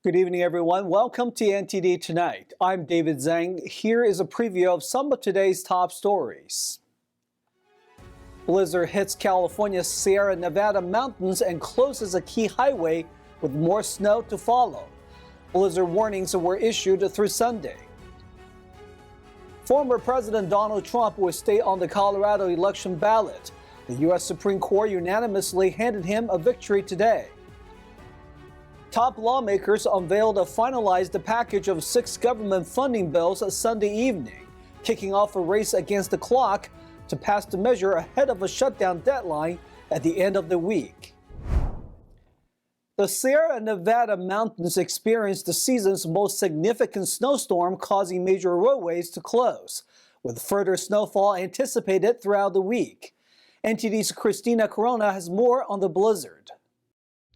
Good evening, everyone. Welcome to NTD Tonight. I'm David Zhang. Here is a preview of some of today's top stories. Blizzard hits California's Sierra Nevada mountains and closes a key highway with more snow to follow. Blizzard warnings were issued through Sunday. Former President Donald Trump will stay on the Colorado election ballot. The U.S. Supreme Court unanimously handed him a victory today. Top lawmakers unveiled a finalized package of 6 government funding bills Sunday evening, kicking off a race against the clock to pass the measure ahead of a shutdown deadline at the end of the week. The Sierra Nevada mountains experienced the season's most significant snowstorm, causing major roadways to close, with further snowfall anticipated throughout the week. NTD's Christina Corona has more on the blizzard.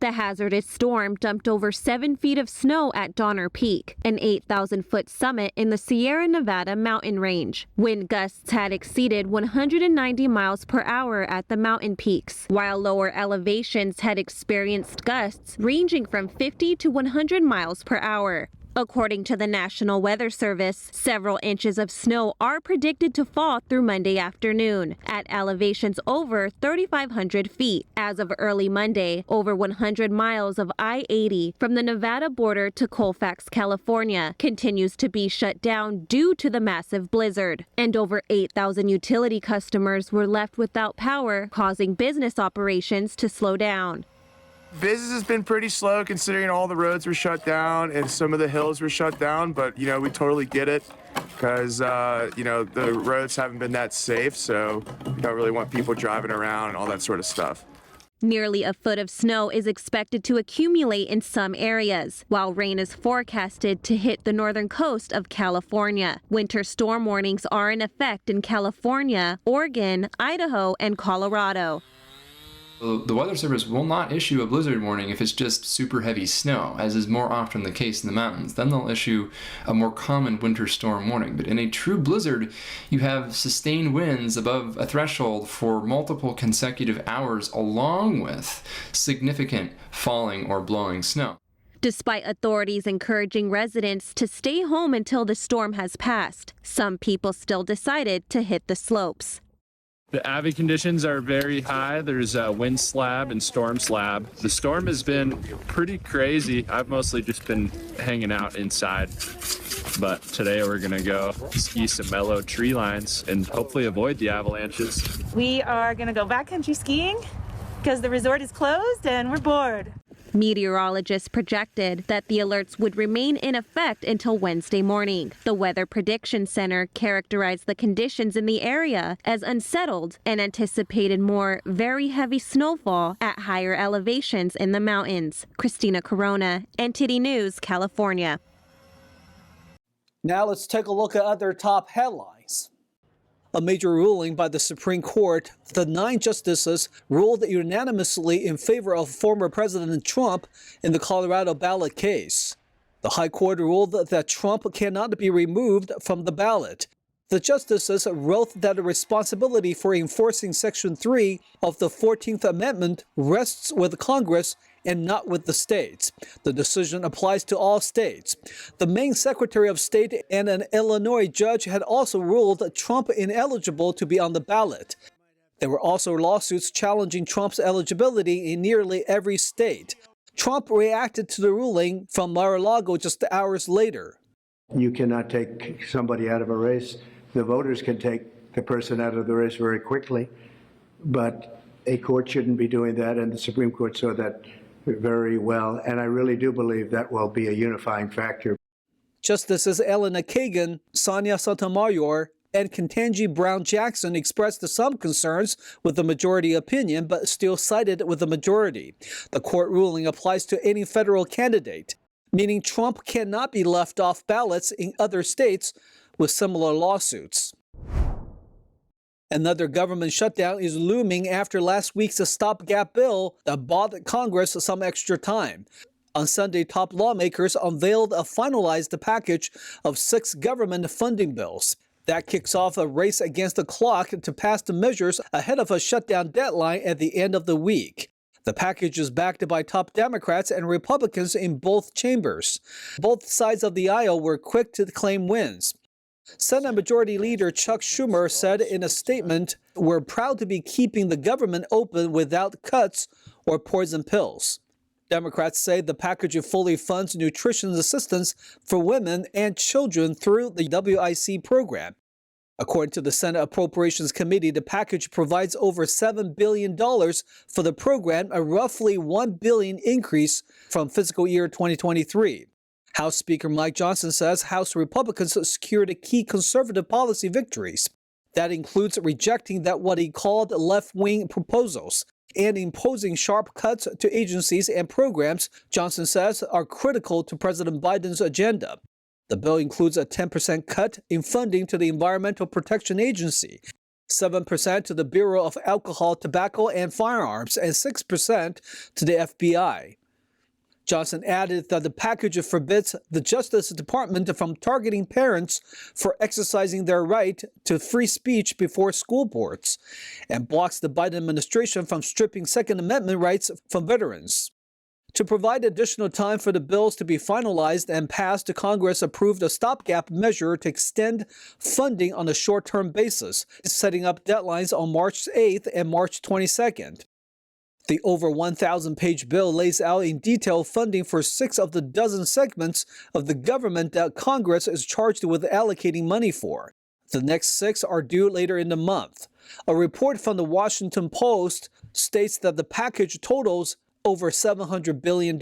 The hazardous storm dumped over 7 feet of snow at Donner Peak, an 8,000-foot summit in the Sierra Nevada mountain range. Wind gusts had exceeded 190 miles per hour at the mountain peaks, while lower elevations had experienced gusts ranging from 50 to 100 miles per hour. According to the National Weather Service, several inches of snow are predicted to fall through Monday afternoon at elevations over 3,500 feet. As of early Monday, over 100 miles of I-80 from the Nevada border to Colfax, California, continues to be shut down due to the massive blizzard. And over 8,000 utility customers were left without power, causing business operations to slow down. Business has been pretty slow considering all the roads were shut down and some of the hills were shut down, but we totally get it because the roads haven't been that safe, so we don't really want people driving around and all that sort of stuff. Nearly a foot of snow is expected to accumulate in some areas, while rain is forecasted to hit the northern coast of California. Winter storm warnings are in effect in California, Oregon, Idaho, and Colorado. The Weather Service will not issue a blizzard warning if it's just super heavy snow, as is more often the case in the mountains. Then they'll issue a more common winter storm warning. But in a true blizzard, you have sustained winds above a threshold for multiple consecutive hours, along with significant falling or blowing snow. Despite authorities encouraging residents to stay home until the storm has passed, some people still decided to hit the slopes. The AVI conditions are very high. There's a wind slab and storm slab. The storm has been pretty crazy. I've mostly just been hanging out inside. But today we're going to go ski some mellow tree lines and hopefully avoid the avalanches. We are going to go backcountry skiing because the resort is closed and we're bored. Meteorologists projected that the alerts would remain in effect until Wednesday morning. The Weather Prediction Center characterized the conditions in the area as unsettled and anticipated more very heavy snowfall at higher elevations in the mountains. Christina Corona, NTD News, California. Now let's take a look at other top headlines. A major ruling by the Supreme Court, the 9 justices ruled unanimously in favor of former President Trump in the Colorado ballot case. The High Court ruled that Trump cannot be removed from the ballot. The justices wrote that the responsibility for enforcing Section 3 of the 14th Amendment rests with Congress and not with the states. The decision applies to all states. The Maine Secretary of State and an Illinois judge had also ruled Trump ineligible to be on the ballot. There were also lawsuits challenging Trump's eligibility in nearly every state. Trump reacted to the ruling from Mar-a-Lago just hours later. You cannot take somebody out of a race. The voters can take the person out of the race very quickly, but a court shouldn't be doing that, and the Supreme Court saw that very well, and I really do believe that will be a unifying factor. Justices Elena Kagan, Sonia Sotomayor, and Ketanji Brown Jackson expressed some concerns with the majority opinion, but still sided with the majority. The court ruling applies to any federal candidate, meaning Trump cannot be left off ballots in other states with similar lawsuits. Another government shutdown is looming after last week's stopgap bill that bought Congress some extra time. On Sunday, top lawmakers unveiled a finalized package of 6 government funding bills. That kicks off a race against the clock to pass the measures ahead of a shutdown deadline at the end of the week. The package is backed by top Democrats and Republicans in both chambers. Both sides of the aisle were quick to claim wins. Senate Majority Leader Chuck Schumer said in a statement, "We're proud to be keeping the government open without cuts or poison pills." Democrats say the package fully funds nutrition assistance for women and children through the WIC program. According to the Senate Appropriations Committee, the package provides over $7 billion for the program, a roughly $1 billion increase from fiscal year 2023. House Speaker Mike Johnson says House Republicans secured key conservative policy victories. That includes rejecting what he called left-wing proposals and imposing sharp cuts to agencies and programs Johnson says are critical to President Biden's agenda. The bill includes a 10% cut in funding to the Environmental Protection Agency, 7% to the Bureau of Alcohol, Tobacco, and Firearms, and 6% to the FBI. Johnson added that the package forbids the Justice Department from targeting parents for exercising their right to free speech before school boards and blocks the Biden administration from stripping Second Amendment rights from veterans. To provide additional time for the bills to be finalized and passed, Congress approved a stopgap measure to extend funding on a short-term basis, setting up deadlines on March 8th and March 22nd. The over 1,000-page bill lays out in detail funding for 6 of the dozen segments of the government that Congress is charged with allocating money for. The next 6 are due later in the month. A report from the Washington Post states that the package totals over $700 billion.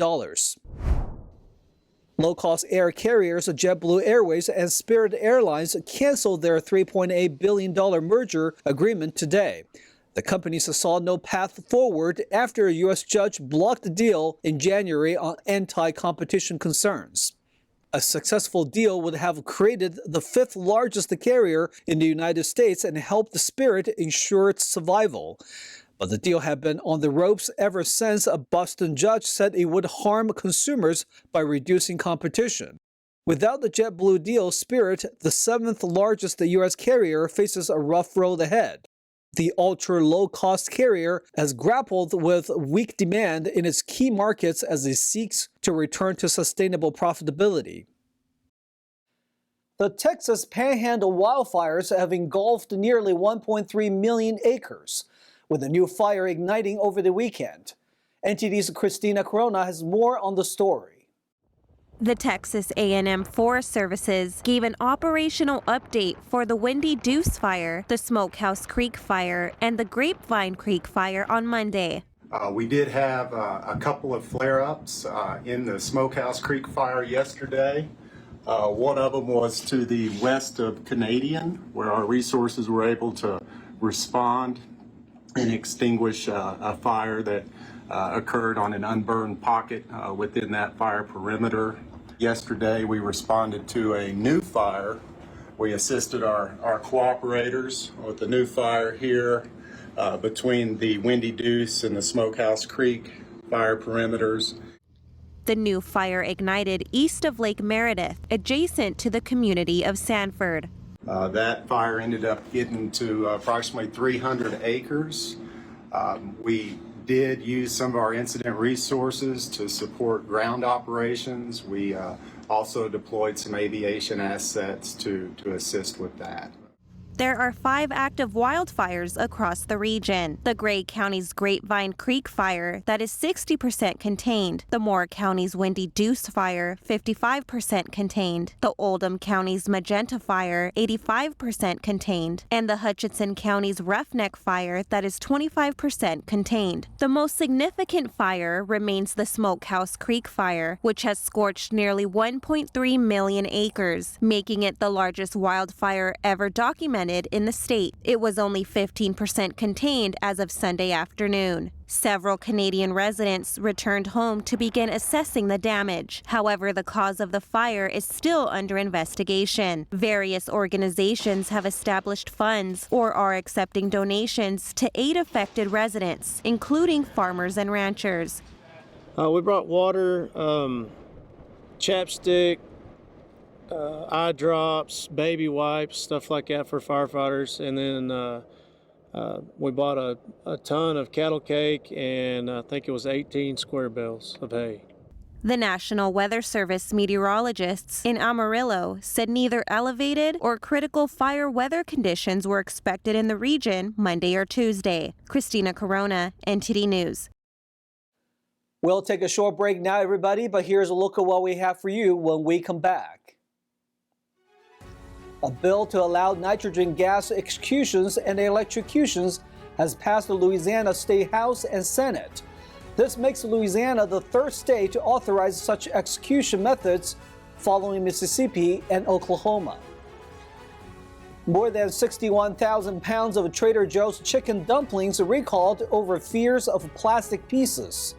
Low-cost air carriers JetBlue Airways and Spirit Airlines canceled their $3.8 billion merger agreement today. The companies saw no path forward after a U.S. judge blocked the deal in January on anti-competition concerns. A successful deal would have created the 5th largest carrier in the United States and helped Spirit ensure its survival. But the deal had been on the ropes ever since a Boston judge said it would harm consumers by reducing competition. Without the JetBlue deal, Spirit, the 7th largest U.S. carrier, faces a rough road ahead. The ultra-low-cost carrier has grappled with weak demand in its key markets as it seeks to return to sustainable profitability. The Texas Panhandle wildfires have engulfed nearly 1.3 million acres, with a new fire igniting over the weekend. NTD's Christina Corona has more on the story. The Texas A&M Forest Services gave an operational update for the Windy Deuce Fire, the Smokehouse Creek Fire, and the Grapevine Creek Fire on Monday. We did have a couple of flare-ups in the Smokehouse Creek Fire yesterday. One of them was to the west of Canadian, where our resources were able to respond and extinguish a fire that occurred on an unburned pocket within that fire perimeter. Yesterday, we responded to a new fire. We assisted our cooperators with the new fire here between the Windy Deuce and the Smokehouse Creek fire perimeters. The new fire ignited east of Lake Meredith, adjacent to the community of Sanford. That fire ended up getting to approximately 300 acres. We did use some of our incident resources to support ground operations. We also deployed some aviation assets to assist with that. There are 5 active wildfires across the region. The Gray County's Grapevine Creek Fire, that is 60% contained. The Moore County's Windy Deuce Fire, 55% contained. The Oldham County's Magenta Fire, 85% contained. And the Hutchinson County's Roughneck Fire, that is 25% contained. The most significant fire remains the Smokehouse Creek Fire, which has scorched nearly 1.3 million acres, making it the largest wildfire ever documented in the state. It was only 15% contained as of Sunday afternoon. Several Canadian residents returned home to begin assessing the damage. However, the cause of the fire is still under investigation. Various organizations have established funds or are accepting donations to aid affected residents, including farmers and ranchers. We brought water, chapstick, eye drops, baby wipes, stuff like that for firefighters, and then We bought a ton of cattle cake, and I think it was 18 square bales of hay. The National Weather Service meteorologists in Amarillo said neither elevated or critical fire weather conditions were expected in the region Monday or Tuesday. Christina Corona, NTD News. We'll take a short break now, everybody, but here's a look at what we have for you when we come back. A bill to allow nitrogen gas executions and electrocutions has passed the Louisiana State House and Senate. This makes Louisiana the third state to authorize such execution methods, following Mississippi and Oklahoma. More than 61,000 pounds of Trader Joe's chicken dumplings are recalled over fears of plastic pieces.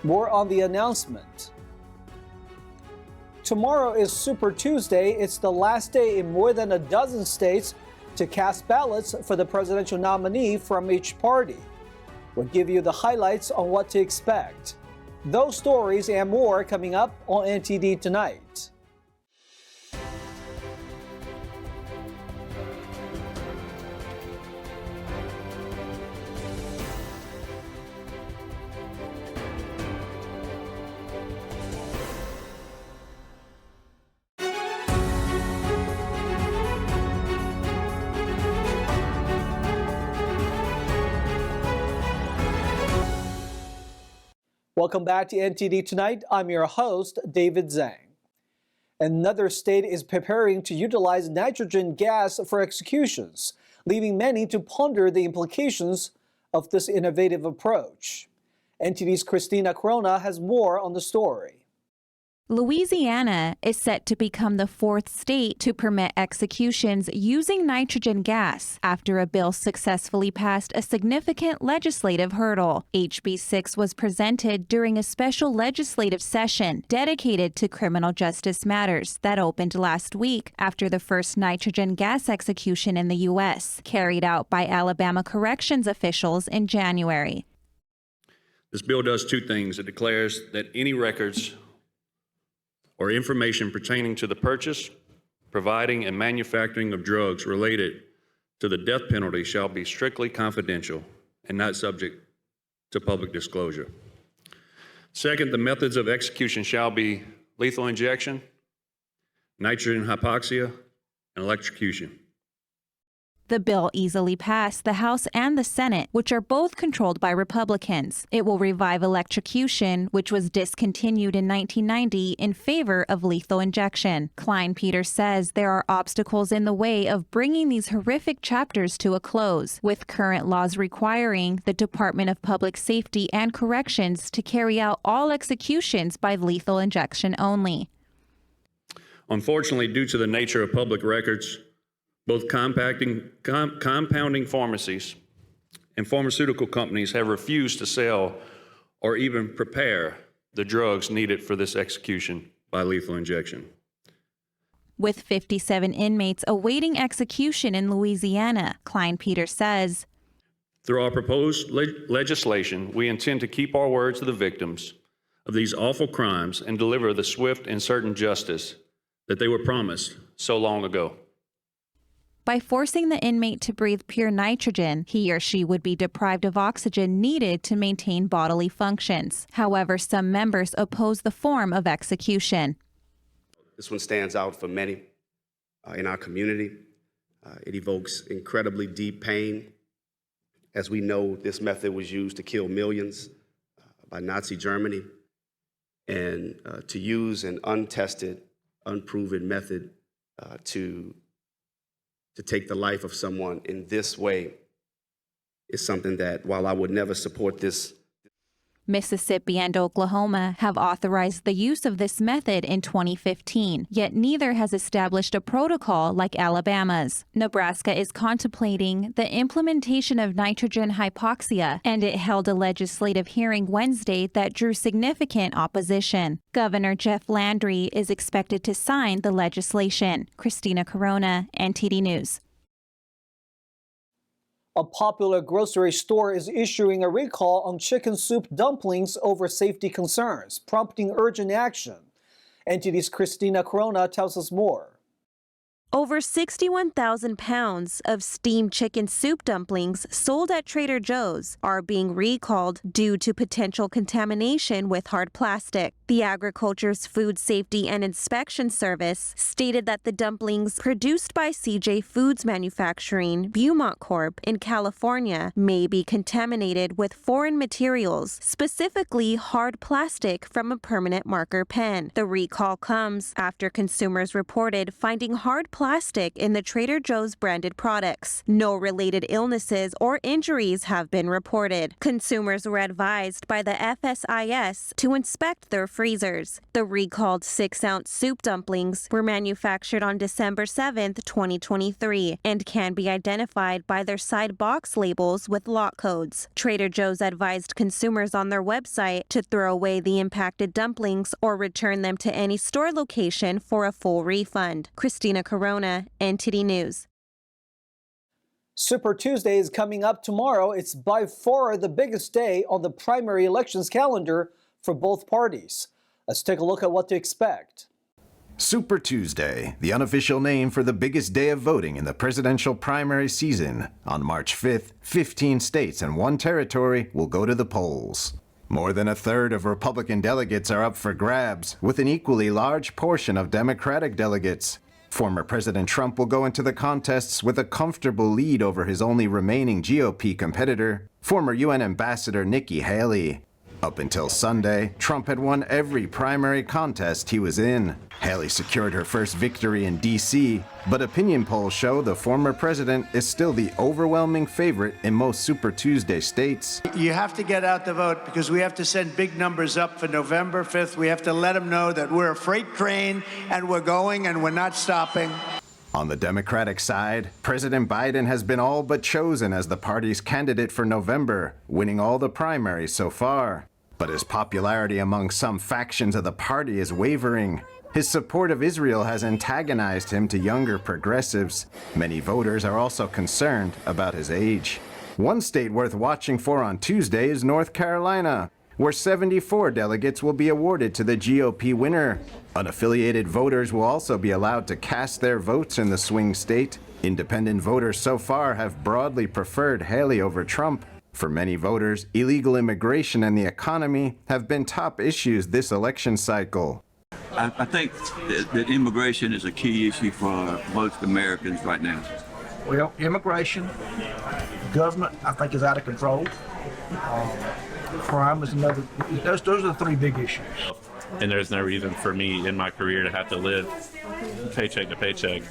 More on the announcement. Tomorrow is Super Tuesday. It's the last day in more than a dozen states to cast ballots for the presidential nominee from each party. We'll give you the highlights on what to expect. Those stories and more coming up on NTD Tonight. Welcome back to NTD Tonight. I'm your host, David Zhang. Another state is preparing to utilize nitrogen gas for executions, leaving many to ponder the implications of this innovative approach. NTD's Christina Corona has more on the story. Louisiana is set to become the fourth state to permit executions using nitrogen gas after a bill successfully passed a significant legislative hurdle. HB 6 was presented during a special legislative session dedicated to criminal justice matters that opened last week after the first nitrogen gas execution in the U.S., carried out by Alabama corrections officials in January. This bill does two things. It declares that any records or information pertaining to the purchase, providing, and manufacturing of drugs related to the death penalty shall be strictly confidential and not subject to public disclosure. Second, the methods of execution shall be lethal injection, nitrogen hypoxia, and electrocution. The bill easily passed the House and the Senate, which are both controlled by Republicans. It will revive electrocution, which was discontinued in 1990 in favor of lethal injection. Klein Peter says there are obstacles in the way of bringing these horrific chapters to a close, with current laws requiring the Department of Public Safety and Corrections to carry out all executions by lethal injection only. Unfortunately, due to the nature of public records, both compounding pharmacies and pharmaceutical companies have refused to sell or even prepare the drugs needed for this execution by lethal injection. With 57 inmates awaiting execution in Louisiana, Klein Peter says, through our proposed legislation, we intend to keep our word to the victims of these awful crimes and deliver the swift and certain justice that they were promised so long ago. By forcing the inmate to breathe pure nitrogen, he or she would be deprived of oxygen needed to maintain bodily functions. However, some members oppose the form of execution. This one stands out for many in our community. It evokes incredibly deep pain. As we know, this method was used to kill millions by Nazi Germany. And to use an untested, unproven method to take the life of someone in this way is something that, while I would never support this. Mississippi and Oklahoma have authorized the use of this method in 2015, yet neither has established a protocol like Alabama's. Nebraska is contemplating the implementation of nitrogen hypoxia, and it held a legislative hearing Wednesday that drew significant opposition. Governor Jeff Landry is expected to sign the legislation. Christina Corona, NTD News. A popular grocery store is issuing a recall on chicken soup dumplings over safety concerns, prompting urgent action. NTD's Christina Corona tells us more. Over 61,000 pounds of steamed chicken soup dumplings sold at Trader Joe's are being recalled due to potential contamination with hard plastic. The Agriculture's Food Safety and Inspection Service stated that the dumplings produced by CJ Foods Manufacturing, Beaumont Corp. In California may be contaminated with foreign materials, specifically hard plastic from a permanent marker pen. The recall comes after consumers reported finding hard plastic in the Trader Joe's branded products. No related illnesses or injuries have been reported. Consumers were advised by the FSIS to inspect their freezers. The recalled 6-ounce soup dumplings were manufactured on December 7, 2023, and can be identified by their side box labels with lot codes. Trader Joe's advised consumers on their website to throw away the impacted dumplings or return them to any store location for a full refund. Christina Corona, NTD News. Super Tuesday is coming up tomorrow. It's by far the biggest day on the primary elections calendar for both parties. Let's take a look at what to expect. Super Tuesday, the unofficial name for the biggest day of voting in the presidential primary season. On March 5th, 15 states and 1 territory will go to the polls. More than a third of Republican delegates are up for grabs, with an equally large portion of Democratic delegates. Former President Trump will go into the contests with a comfortable lead over his only remaining GOP competitor, former UN Ambassador Nikki Haley. Up until Sunday, Trump had won every primary contest he was in. Haley secured her first victory in D.C., but opinion polls show the former president is still the overwhelming favorite in most Super Tuesday states. You have to get out the vote because we have to send big numbers up for November 5th. We have to let them know that we're a freight train and we're going and we're not stopping. On the Democratic side, President Biden has been all but chosen as the party's candidate for November, winning all the primaries so far. But his popularity among some factions of the party is wavering. His support of Israel has antagonized him to younger progressives. Many voters are also concerned about his age. One state worth watching for on Tuesday is North Carolina, where 74 delegates will be awarded to the GOP winner. Unaffiliated voters will also be allowed to cast their votes in the swing state. Independent voters so far have broadly preferred Haley over Trump. For many voters, illegal immigration and the economy have been top issues this election cycle. I think that immigration is a key issue for most Americans right now. Well, immigration, government, I think, is out of control. Crime is another. Those are the 3 big issues. And there's no reason for me in my career to have to live paycheck to paycheck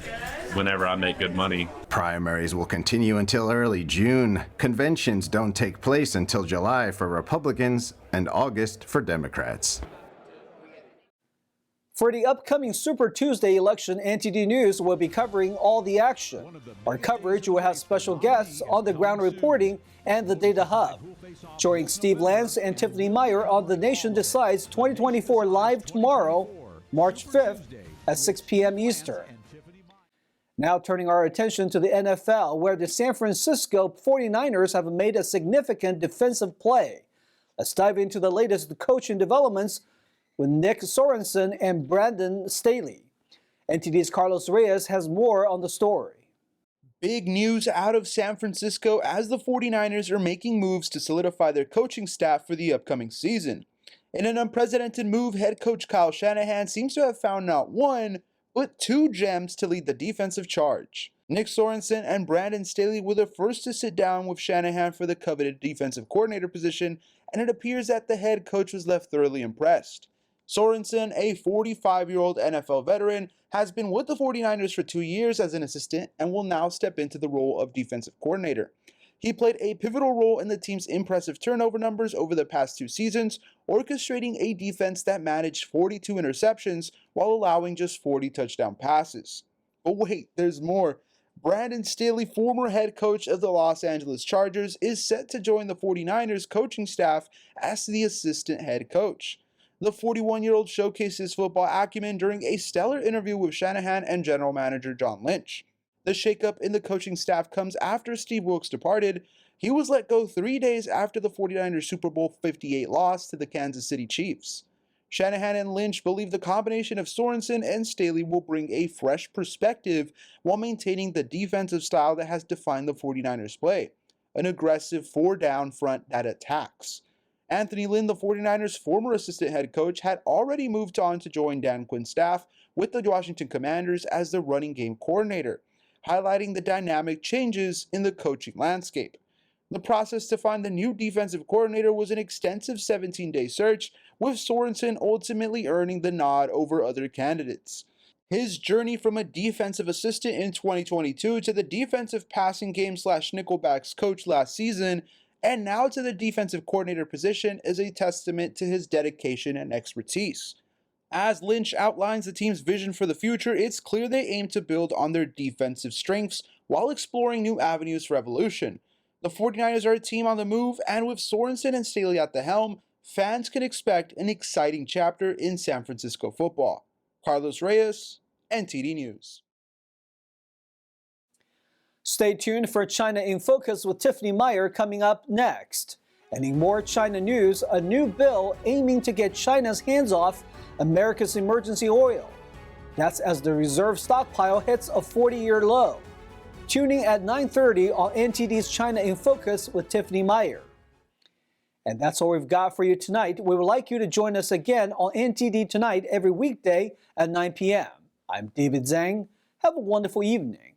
whenever I make good money. Primaries will continue until early June. Conventions don't take place until July for Republicans and August for Democrats. For the upcoming Super Tuesday election, NTD News will be covering all the action. Our coverage will have special guests on the ground reporting and the Data Hub. Joining Steve Lance and Tiffany Meyer on The Nation Decides 2024 live tomorrow, March 5th at 6 p.m. Eastern. Now turning our attention to the NFL, where the San Francisco 49ers have made a significant defensive play. Let's dive into the latest coaching developments with Nick Sorensen and Brandon Staley. NTD's Carlos Reyes has more on the story. Big news out of San Francisco as the 49ers are making moves to solidify their coaching staff for the upcoming season. In an unprecedented move, head coach Kyle Shanahan seems to have found not 1, but 2 gems to lead the defensive charge. Nick Sorensen and Brandon Staley were the first to sit down with Shanahan for the coveted defensive coordinator position, and it appears that the head coach was left thoroughly impressed. Sorensen, a 45-year-old NFL veteran, has been with the 49ers for 2 years as an assistant and will now step into the role of defensive coordinator. He played a pivotal role in the team's impressive turnover numbers over the past 2 seasons, orchestrating a defense that managed 42 interceptions while allowing just 40 touchdown passes. But wait, there's more. Brandon Staley, former head coach of the Los Angeles Chargers, is set to join the 49ers coaching staff as the assistant head coach. The 41-year-old showcased his football acumen during a stellar interview with Shanahan and general manager John Lynch. The shakeup in the coaching staff comes after Steve Wilks departed. He was let go 3 days after the 49ers Super Bowl 58 loss to the Kansas City Chiefs. Shanahan and Lynch believe the combination of Sorensen and Staley will bring a fresh perspective while maintaining the defensive style that has defined the 49ers play, an aggressive four-down front that attacks. Anthony Lynn, the 49ers' former assistant head coach, had already moved on to join Dan Quinn's staff with the Washington Commanders as the running game coordinator, highlighting the dynamic changes in the coaching landscape. The process to find the new defensive coordinator was an extensive 17-day search, with Sorensen ultimately earning the nod over other candidates. His journey from a defensive assistant in 2022 to the defensive passing game / nickelbacks coach last season, and now to the defensive coordinator position, is a testament to his dedication and expertise. As Lynch outlines the team's vision for the future, it's clear they aim to build on their defensive strengths while exploring new avenues for evolution. The 49ers are a team on the move, and with Sorensen and Staley at the helm, fans can expect an exciting chapter in San Francisco football. Carlos Reyes, NTD News. Stay tuned for China in Focus with Tiffany Meyer coming up next. And in more China news, a new bill aiming to get China's hands off America's emergency oil. That's as the reserve stockpile hits a 40-year low. Tuning at 9:30 on NTD's China in Focus with Tiffany Meyer. And that's all we've got for you tonight. We would like you to join us again on NTD Tonight every weekday at 9 p.m. I'm David Zhang. Have a wonderful evening.